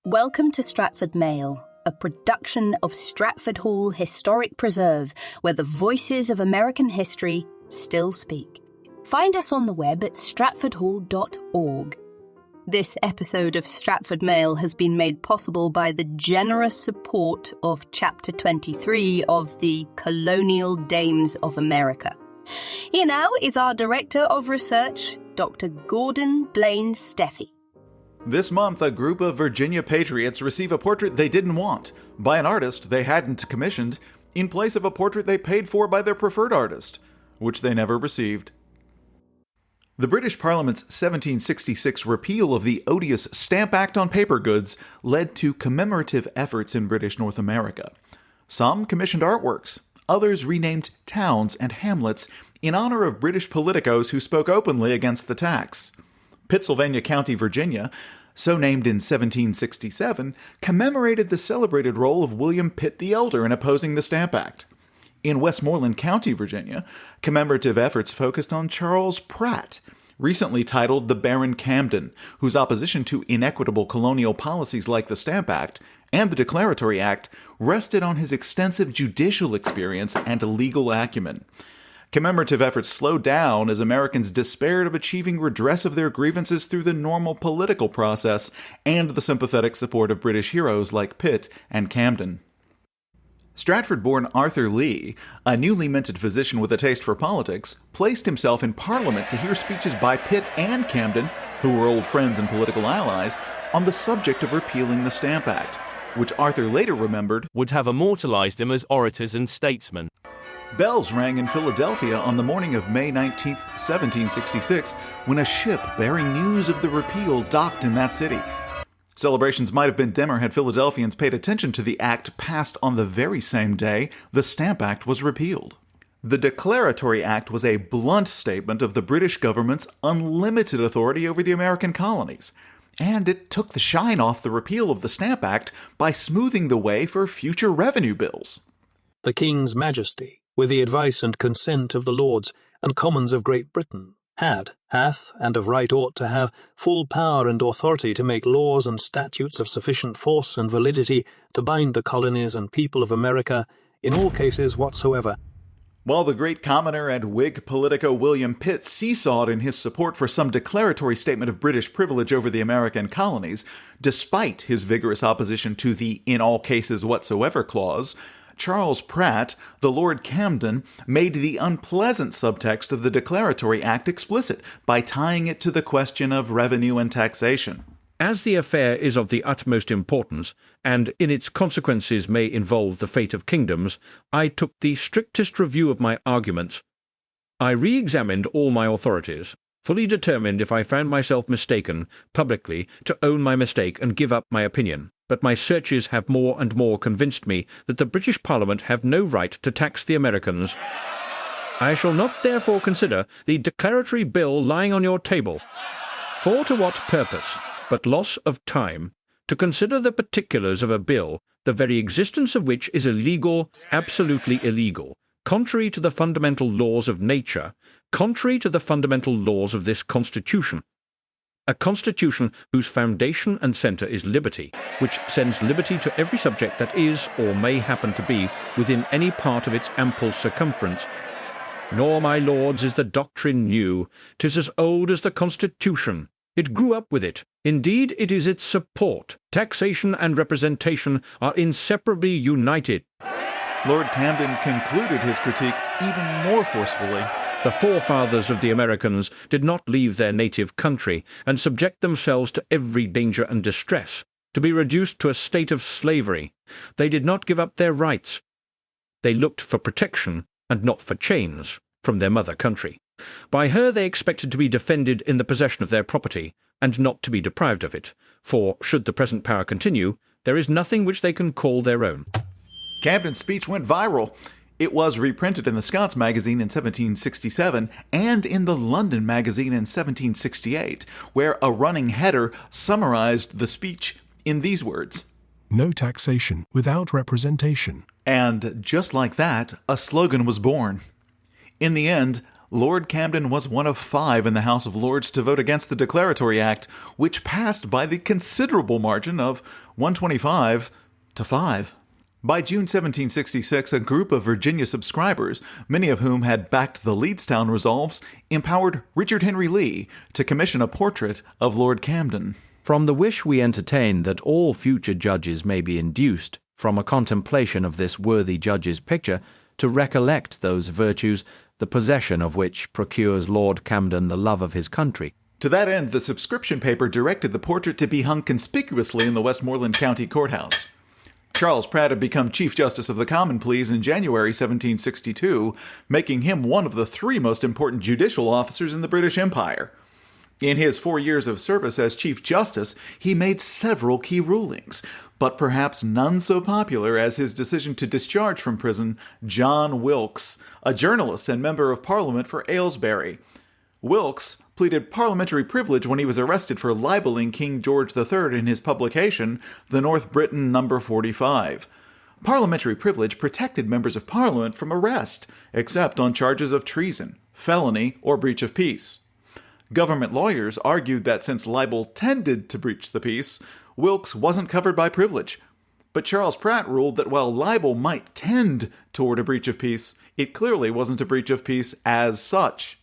Welcome to Stratford Mail, a production of Stratford Hall Historic Preserve, where the voices of American history still speak. Find us on the web at stratfordhall.org. This episode of Stratford Mail has been made possible by the generous support of Chapter 23 of the Colonial Dames of America. Here now is our Director of Research, Dr. Gordon Blaine Steffi. This month, a group of Virginia patriots receive a portrait they didn't want, by an artist they hadn't commissioned, in place of a portrait they paid for by their preferred artist, which they never received. The British Parliament's 1766 repeal of the odious Stamp Act on paper goods led to commemorative efforts in British North America. Some commissioned artworks, others renamed towns and hamlets in honor of British politicos who spoke openly against the tax. Pittsylvania County, Virginia, so named in 1767, commemorated the celebrated role of William Pitt the Elder in opposing the Stamp Act. In Westmoreland County, Virginia, commemorative efforts focused on Charles Pratt, recently titled the Baron Camden, whose opposition to inequitable colonial policies like the Stamp Act and the Declaratory Act rested on his extensive judicial experience and legal acumen. Commemorative efforts slowed down as Americans despaired of achieving redress of their grievances through the normal political process and the sympathetic support of British heroes like Pitt and Camden. Stratford-born Arthur Lee, a newly minted physician with a taste for politics, placed himself in Parliament to hear speeches by Pitt and Camden, who were old friends and political allies, on the subject of repealing the Stamp Act, which Arthur later remembered would have immortalized them as orators and statesmen. Bells rang in Philadelphia on the morning of May 19, 1766, when a ship bearing news of the repeal docked in that city. Celebrations might have been dimmer had Philadelphians paid attention to the act passed on the very same day the Stamp Act was repealed. The Declaratory Act was a blunt statement of the British government's unlimited authority over the American colonies, and it took the shine off the repeal of the Stamp Act by smoothing the way for future revenue bills. The King's Majesty, with the advice and consent of the Lords and Commons of Great Britain, hath, and of right ought to have, full power and authority to make laws and statutes of sufficient force and validity to bind the colonies and people of America in all cases whatsoever. While the great commoner and Whig politico William Pitt seesawed in his support for some declaratory statement of British privilege over the American colonies, despite his vigorous opposition to the "in all cases whatsoever" clause, Charles Pratt, the Lord Camden, made the unpleasant subtext of the Declaratory Act explicit by tying it to the question of revenue and taxation. As the affair is of the utmost importance, and in its consequences may involve the fate of kingdoms, I took the strictest review of my arguments. I re-examined all my authorities, fully determined if I found myself mistaken, publicly to own my mistake and give up my opinion. But my searches have more and more convinced me that the British Parliament have no right to tax the Americans. I shall not therefore consider the declaratory bill lying on your table. For to what purpose, but loss of time, to consider the particulars of a bill, the very existence of which is illegal, absolutely illegal, contrary to the fundamental laws of nature, contrary to the fundamental laws of this Constitution. A constitution whose foundation and centre is liberty, which sends liberty to every subject that is, or may happen to be, within any part of its ample circumference. Nor, my lords, is the doctrine new. 'Tis as old as the Constitution. It grew up with it. Indeed, it is its support. Taxation and representation are inseparably united. Lord Camden concluded his critique even more forcefully. The forefathers of the Americans did not leave their native country and subject themselves to every danger and distress, to be reduced to a state of slavery. They did not give up their rights. They looked for protection, and not for chains, from their mother country. By her they expected to be defended in the possession of their property, and not to be deprived of it, for, should the present power continue, there is nothing which they can call their own. Camden's speech went viral. It was reprinted in the Scots magazine in 1767 and in the London magazine in 1768, where a running header summarized the speech in these words: "No taxation without representation." And just like that, a slogan was born. In the end, Lord Camden was one of 5 in the House of Lords to vote against the Declaratory Act, which passed by the considerable margin of 125 to 5. By June 1766, a group of Virginia subscribers, many of whom had backed the Leedstown resolves, empowered Richard Henry Lee to commission a portrait of Lord Camden. From the wish we entertain that all future judges may be induced, from a contemplation of this worthy judge's picture, to recollect those virtues, the possession of which procures Lord Camden the love of his country. To that end, the subscription paper directed the portrait to be hung conspicuously in the Westmoreland County Courthouse. Charles Pratt had become Chief Justice of the Common Pleas in January 1762, making him one of the 3 most important judicial officers in the British Empire. In his 4 years of service as Chief Justice, he made several key rulings, but perhaps none so popular as his decision to discharge from prison John Wilkes, a journalist and member of Parliament for Aylesbury. Wilkes pleaded parliamentary privilege when he was arrested for libeling King George III in his publication, The North Briton No. 45. Parliamentary privilege protected members of Parliament from arrest, except on charges of treason, felony, or breach of peace. Government lawyers argued that since libel tended to breach the peace, Wilkes wasn't covered by privilege. But Charles Pratt ruled that while libel might tend toward a breach of peace, it clearly wasn't a breach of peace as such.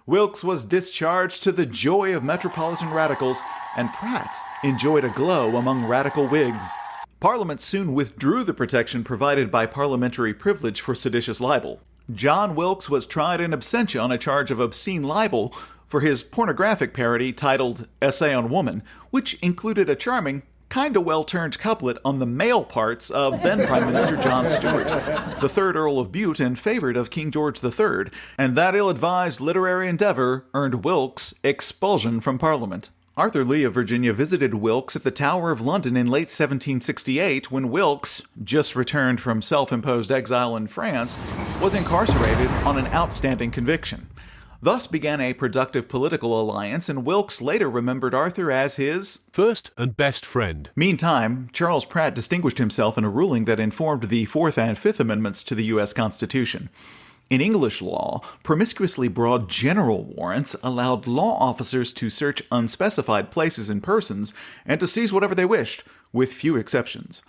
Wilkes was discharged to the joy of metropolitan radicals, and Pratt enjoyed a glow among radical Whigs. Parliament soon withdrew the protection provided by parliamentary privilege for seditious libel. John Wilkes was tried in absentia on a charge of obscene libel for his pornographic parody titled Essay on Woman, which included a charming, kinda well-turned couplet on the male parts of then Prime Minister John Stuart, the 3rd Earl of Bute and favorite of King George III, and that ill-advised literary endeavor earned Wilkes expulsion from Parliament. Arthur Lee of Virginia visited Wilkes at the Tower of London in late 1768 when Wilkes, just returned from self-imposed exile in France, was incarcerated on an outstanding conviction. Thus began a productive political alliance, and Wilkes later remembered Arthur as his first and best friend. Meantime, Charles Pratt distinguished himself in a ruling that informed the Fourth and Fifth Amendments to the U.S. Constitution. In English law, promiscuously broad general warrants allowed law officers to search unspecified places and persons and to seize whatever they wished, with few exceptions.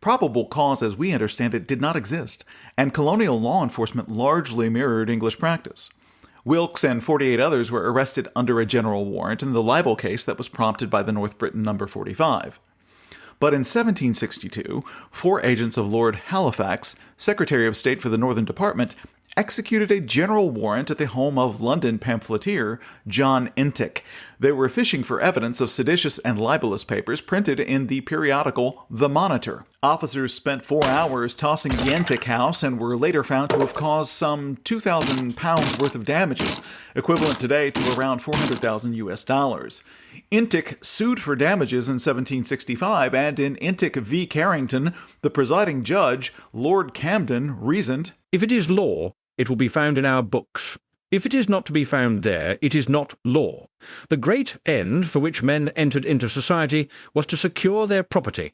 Probable cause, as we understand it, did not exist, and colonial law enforcement largely mirrored English practice. Wilkes and 48 others were arrested under a general warrant in the libel case that was prompted by the North Briton No. 45. But in 1762, 4 agents of Lord Halifax, Secretary of State for the Northern Department, executed a general warrant at the home of London pamphleteer John Entick. They were fishing for evidence of seditious and libelous papers printed in the periodical The Monitor. Officers spent 4 hours tossing the Entick house and were later found to have caused some £2,000 worth of damages, equivalent today to around $400,000 US. Entick sued for damages in 1765, and in Entick v. Carrington, the presiding judge, Lord Camden, reasoned, If it is law, it will be found in our books. If it is not to be found there, it is not law. The great end for which men entered into society was to secure their property.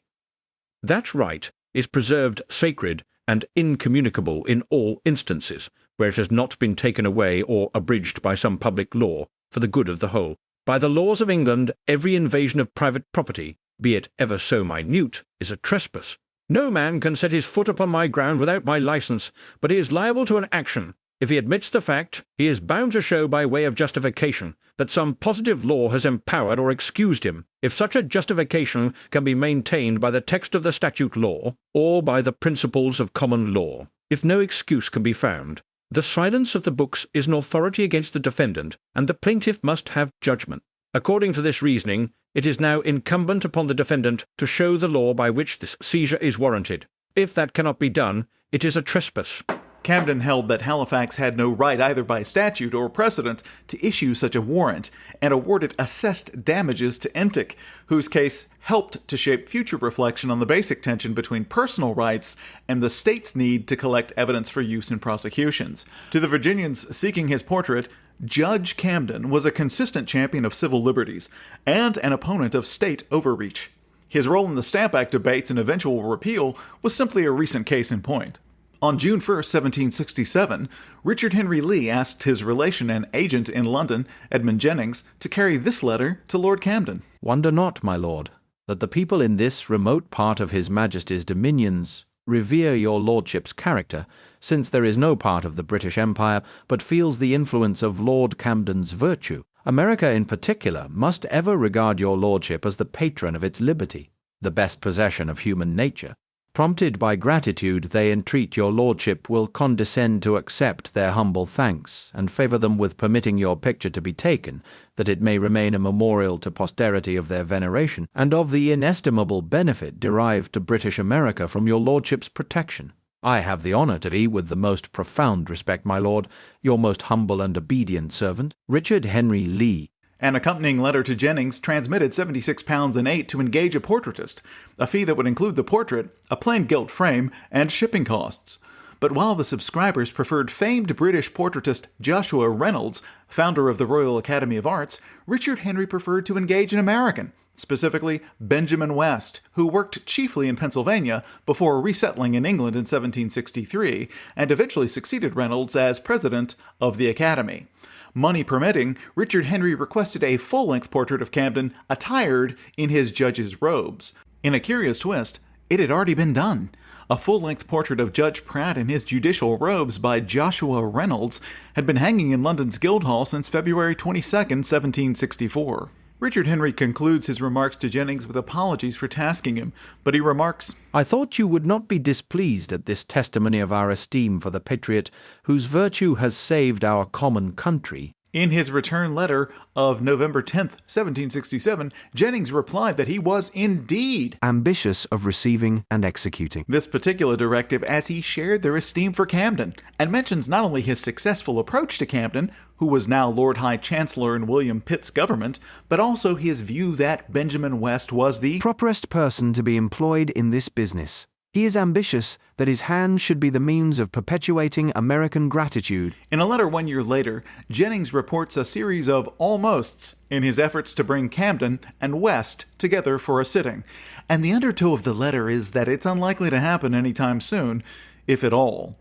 That right is preserved sacred and incommunicable in all instances, where it has not been taken away or abridged by some public law for the good of the whole. By the laws of England, every invasion of private property, be it ever so minute, is a trespass. No man can set his foot upon my ground without my license, but he is liable to an action. If he admits the fact, he is bound to show by way of justification that some positive law has empowered or excused him, if such a justification can be maintained by the text of the statute law, or by the principles of common law. If no excuse can be found, the silence of the books is an authority against the defendant, and the plaintiff must have judgment. According to this reasoning, it is now incumbent upon the defendant to show the law by which this seizure is warranted. If that cannot be done, it is a trespass. Camden held that Halifax had no right either by statute or precedent to issue such a warrant, and awarded assessed damages to Entick, whose case helped to shape future reflection on the basic tension between personal rights and the state's need to collect evidence for use in prosecutions. To the Virginians seeking his portrait, Judge Camden was a consistent champion of civil liberties and an opponent of state overreach. His role in the Stamp Act debates and eventual repeal was simply a recent case in point. On June 1, 1767, Richard Henry Lee asked his relation and agent in London, Edmund Jennings, to carry this letter to Lord Camden. Wonder not, my lord, that the people in this remote part of His Majesty's dominions revere your lordship's character, since there is no part of the British Empire but feels the influence of Lord Camden's virtue. America in particular must ever regard your lordship as the patron of its liberty, the best possession of human nature. Prompted by gratitude, they entreat your lordship will condescend to accept their humble thanks, and favour them with permitting your picture to be taken, that it may remain a memorial to posterity of their veneration, and of the inestimable benefit derived to British America from your lordship's protection. I have the honour to be, with the most profound respect, my lord, your most humble and obedient servant, Richard Henry Lee. An accompanying letter to Jennings transmitted £76.08 to engage a portraitist, a fee that would include the portrait, a plain gilt frame, and shipping costs. But while the subscribers preferred famed British portraitist Joshua Reynolds, founder of the Royal Academy of Arts, Richard Henry preferred to engage an American, specifically Benjamin West, who worked chiefly in Pennsylvania before resettling in England in 1763, and eventually succeeded Reynolds as president of the Academy. Money permitting, Richard Henry requested a full-length portrait of Camden attired in his judge's robes. In a curious twist, it had already been done. A full-length portrait of Judge Pratt in his judicial robes by Joshua Reynolds had been hanging in London's Guildhall since February 22, 1764. Richard Henry concludes his remarks to Jennings with apologies for tasking him, but he remarks, I thought you would not be displeased at this testimony of our esteem for the patriot whose virtue has saved our common country. In his return letter of November 10, 1767, Jennings replied that he was indeed ambitious of receiving and executing this particular directive, as he shared their esteem for Camden, and mentions not only his successful approach to Camden, who was now Lord High Chancellor in William Pitt's government, but also his view that Benjamin West was the properest person to be employed in this business. He is ambitious that his hand should be the means of perpetuating American gratitude. In a letter 1 year later, Jennings reports a series of almosts in his efforts to bring Camden and West together for a sitting, and the undertow of the letter is that it's unlikely to happen anytime soon, if at all.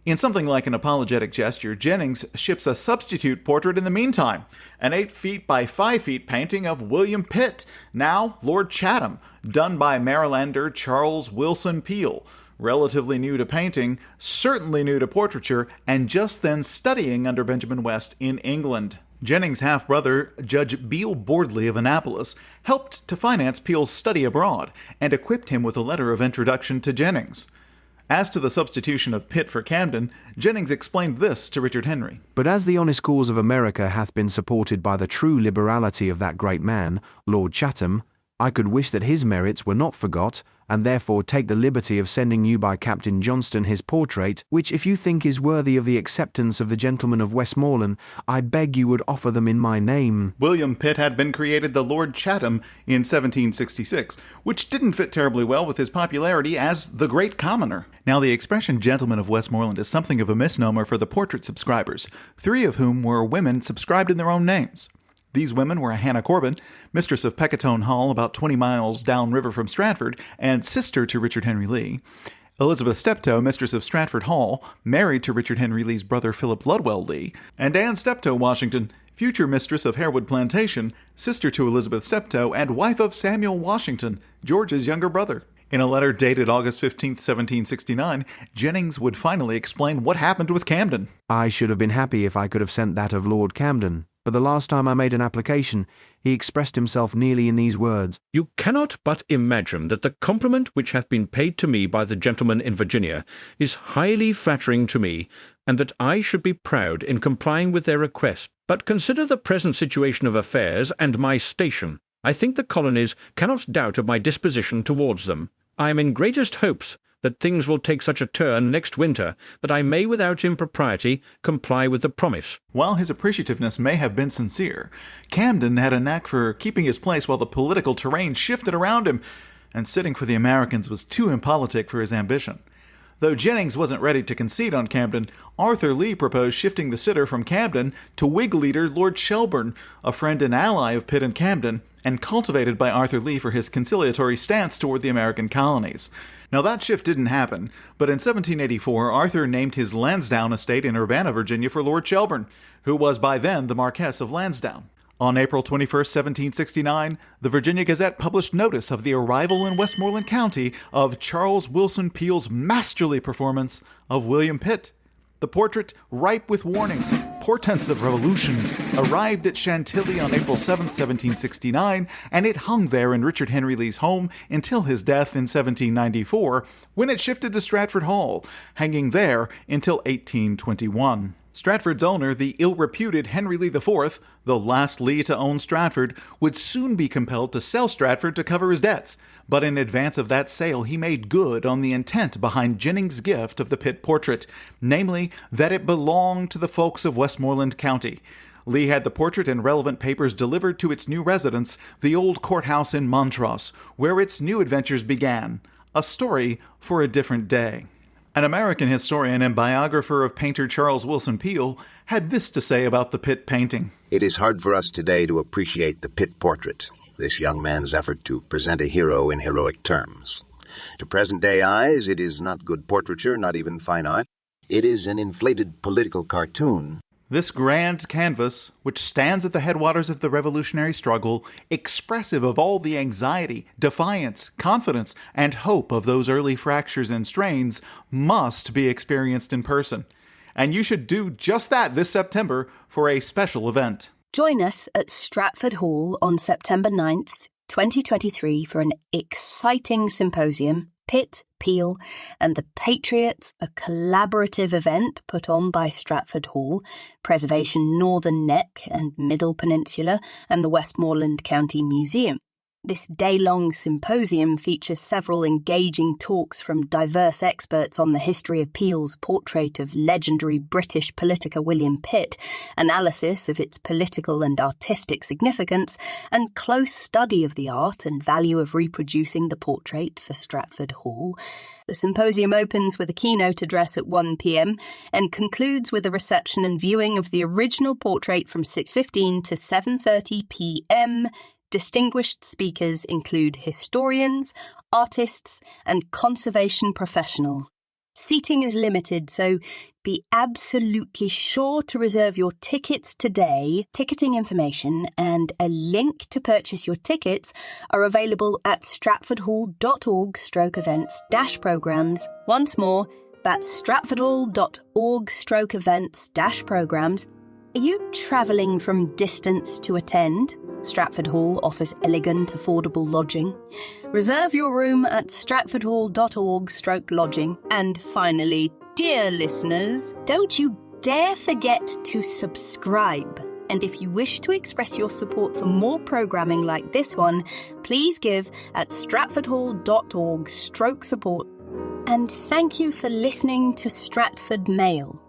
In something like an apologetic gesture, Jennings ships a substitute portrait in the meantime, an 8 feet by 5 feet painting of William Pitt, now Lord Chatham, done by Marylander Charles Wilson Peel, relatively new to painting, certainly new to portraiture, and just then studying under Benjamin West in England. Jennings' half-brother, Judge Beale Bordley of Annapolis, helped to finance Peel's study abroad and equipped him with a letter of introduction to Jennings. As to the substitution of Pitt for Camden, Jennings explained this to Richard Henry. But as the honest cause of America hath been supported by the true liberality of that great man, Lord Chatham, I could wish that his merits were not forgot, and therefore take the liberty of sending you by Captain Johnston his portrait, which if you think is worthy of the acceptance of the gentlemen of Westmoreland, I beg you would offer them in my name. William Pitt had been created the Lord Chatham in 1766, which didn't fit terribly well with his popularity as the Great Commoner. Now, the expression gentlemen of Westmoreland is something of a misnomer for the portrait subscribers, 3 of whom were women subscribed in their own names. These women were Hannah Corbin, mistress of Pecketone Hall about 20 miles downriver from Stratford, and sister to Richard Henry Lee; Elizabeth Steptoe, mistress of Stratford Hall, married to Richard Henry Lee's brother Philip Ludwell Lee; and Anne Steptoe Washington, future mistress of Harewood Plantation, sister to Elizabeth Steptoe, and wife of Samuel Washington, George's younger brother. In a letter dated August 15, 1769, Jennings would finally explain what happened with Camden. I should have been happy if I could have sent that of Lord Camden. But the last time I made an application, he expressed himself nearly in these words: You cannot but imagine that the compliment which hath been paid to me by the gentlemen in Virginia is highly flattering to me, and that I should be proud in complying with their request. But consider the present situation of affairs and my station. I think the colonies cannot doubt of my disposition towards them. I am in greatest hopes that things will take such a turn next winter that I may without impropriety comply with the promise. While his appreciativeness may have been sincere, Camden had a knack for keeping his place while the political terrain shifted around him, and sitting for the Americans was too impolitic for his ambition. Though Jennings wasn't ready to concede on Camden, Arthur Lee proposed shifting the sitter from Camden to Whig leader Lord Shelburne, a friend and ally of Pitt and Camden, and cultivated by Arthur Lee for his conciliatory stance toward the American colonies. Now that shift didn't happen, but in 1784 Arthur named his Lansdowne estate in Urbana, Virginia for Lord Shelburne, who was by then the Marquess of Lansdowne. On April 21, 1769, the Virginia Gazette published notice of the arrival in Westmoreland County of Charles Willson Peel's masterly performance of William Pitt. The portrait, ripe with warnings, portents of revolution, arrived at Chantilly on April 7, 1769, and it hung there in Richard Henry Lee's home until his death in 1794, when it shifted to Stratford Hall, hanging there until 1821. Stratford's owner, the ill-reputed Henry Lee IV, the last Lee to own Stratford, would soon be compelled to sell Stratford to cover his debts, but in advance of that sale he made good on the intent behind Jennings' gift of the Pitt portrait, namely, that it belonged to the folks of Westmoreland County. Lee had the portrait and relevant papers delivered to its new residence, the old courthouse in Montrose, where its new adventures began. A story for a different day. An American historian and biographer of painter Charles Willson Peele had this to say about the Pitt painting. It is hard for us today to appreciate the Pitt portrait, this young man's effort to present a hero in heroic terms. To present-day eyes, it is not good portraiture, not even fine art. It is an inflated political cartoon. This grand canvas, which stands at the headwaters of the revolutionary struggle, expressive of all the anxiety, defiance, confidence, and hope of those early fractures and strains, must be experienced in person. And you should do just that this September for a special event. Join us at Stratford Hall on September 9th, 2023 for an exciting symposium, Pitt, Peele, and the Patriots, a collaborative event put on by Stratford Hall, Preservation Northern Neck and Middle Peninsula, and the Westmoreland County Museum. This day-long symposium features several engaging talks from diverse experts on the history of Peele's portrait of legendary British politiker William Pitt, analysis of its political and artistic significance, and close study of the art and value of reproducing the portrait for Stratford Hall. The symposium opens with a keynote address at 1 p.m. and concludes with a reception and viewing of the original portrait from 6:15 to 7:30 p.m. Distinguished speakers include historians, artists, and conservation professionals. Seating is limited, so be absolutely sure to reserve your tickets today. Ticketing information and a link to purchase your tickets are available at stratfordhall.org/events-programs. Once more, that's stratfordhall.org/events-programs. Are you travelling from distance to attend? Stratford Hall offers elegant, affordable lodging. Reserve your room at stratfordhall.org/lodging. And finally, dear listeners, don't you dare forget to subscribe. And if you wish to express your support for more programming like this one, please give at stratfordhall.org/support. And thank you for listening to Stratford Mail.